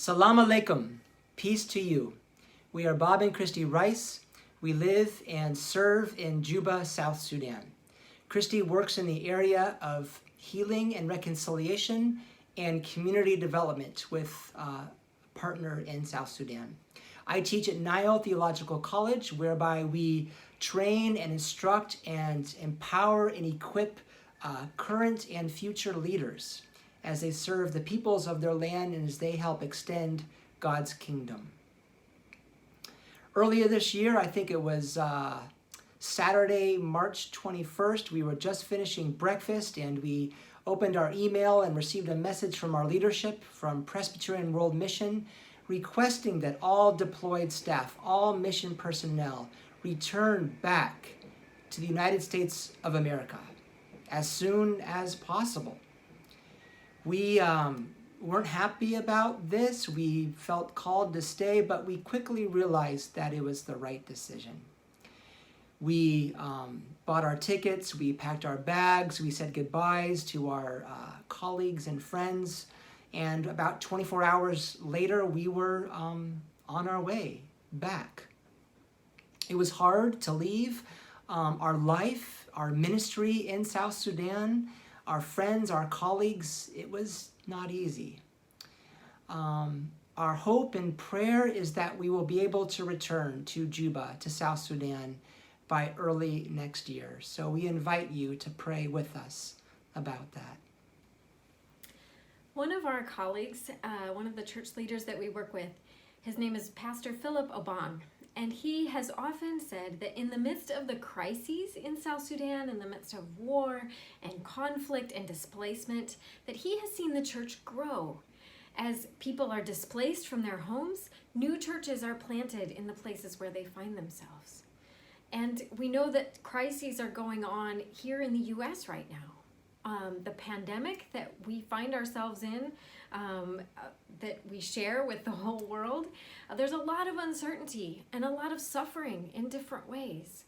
Salam alaikum, peace to you. We are Bob and Kristi Rice. We live and serve in Juba, South Sudan. Kristi works in the area of healing and reconciliation and community development with a partner in South Sudan. I teach at Nile Theological College, whereby we train and instruct and empower and equip current and future leaders as they serve the peoples of their land and as they help extend God's kingdom. Earlier this year, I think it was Saturday, March 21st, we were just finishing breakfast and we opened our email and received a message from our leadership from Presbyterian World Mission requesting that all deployed staff, all mission personnel, return back to the United States of America as soon as possible. We weren't happy about this. We felt called to stay, but we quickly realized that it was the right decision. We bought our tickets, we packed our bags, we said goodbyes to our colleagues and friends, and about 24 hours later, we were on our way back. It was hard to leave our life, our ministry in South Sudan, our friends, our colleagues. It was not easy. Our hope and prayer is that we will be able to return to Juba, to South Sudan, by early next year. So we invite you to pray with us about that. One of our colleagues, one of the church leaders that we work with, his name is Pastor Philip Oban, and he has often said that in the midst of the crises in South Sudan, in the midst of war and conflict and displacement, that he has seen the church grow. As people are displaced from their homes, new churches are planted in the places where they find themselves. And we know that crises are going on here in the U.S. right now. The pandemic that we find ourselves in, that we share with the whole world, there's a lot of uncertainty and a lot of suffering in different ways.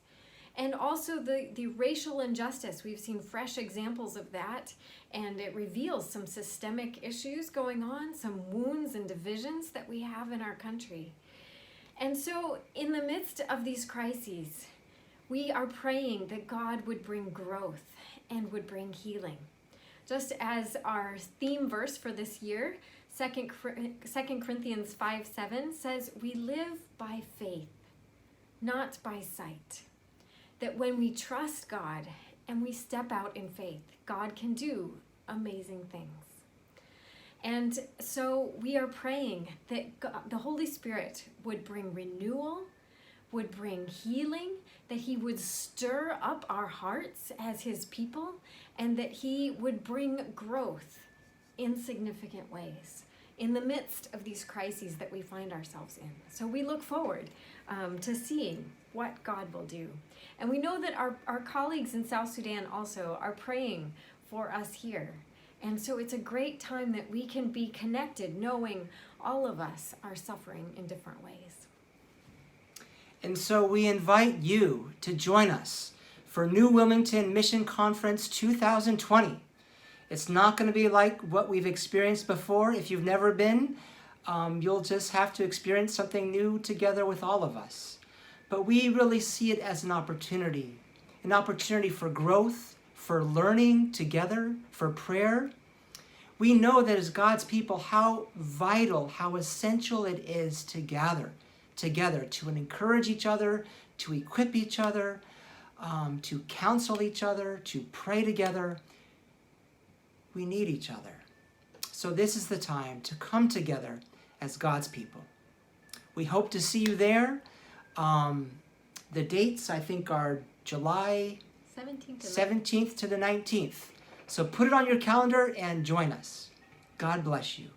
And also the racial injustice, we've seen fresh examples of that, and it reveals some systemic issues going on, some wounds and divisions that we have in our country. And so in the midst of these crises, we are praying that God would bring growth and would bring healing. Just as our theme verse for this year, 2 Corinthians 5:7 says, we live by faith, not by sight. That when we trust God and we step out in faith, God can do amazing things. And so we are praying that God, the Holy Spirit would bring renewal, would bring healing, that he would stir up our hearts as his people, and that he would bring growth in significant ways in the midst of these crises that we find ourselves in. So we look forward to seeing what God will do. And we know that our colleagues in South Sudan also are praying for us here. And so it's a great time that we can be connected, knowing all of us are suffering in different ways. And so we invite you to join us for New Wilmington Mission Conference 2020. It's not going to be like what we've experienced before. If you've never been, you'll just have to experience something new together with all of us. But we really see it as an opportunity for growth, for learning together, for prayer. We know that as God's people, how vital, how essential it is to gather together, to encourage each other, to equip each other, to counsel each other, to pray together. We need each other. So this is the time to come together as God's people. We hope to see you there. The dates, I think, are July 17th to the 19th. So put it on your calendar and join us. God bless you.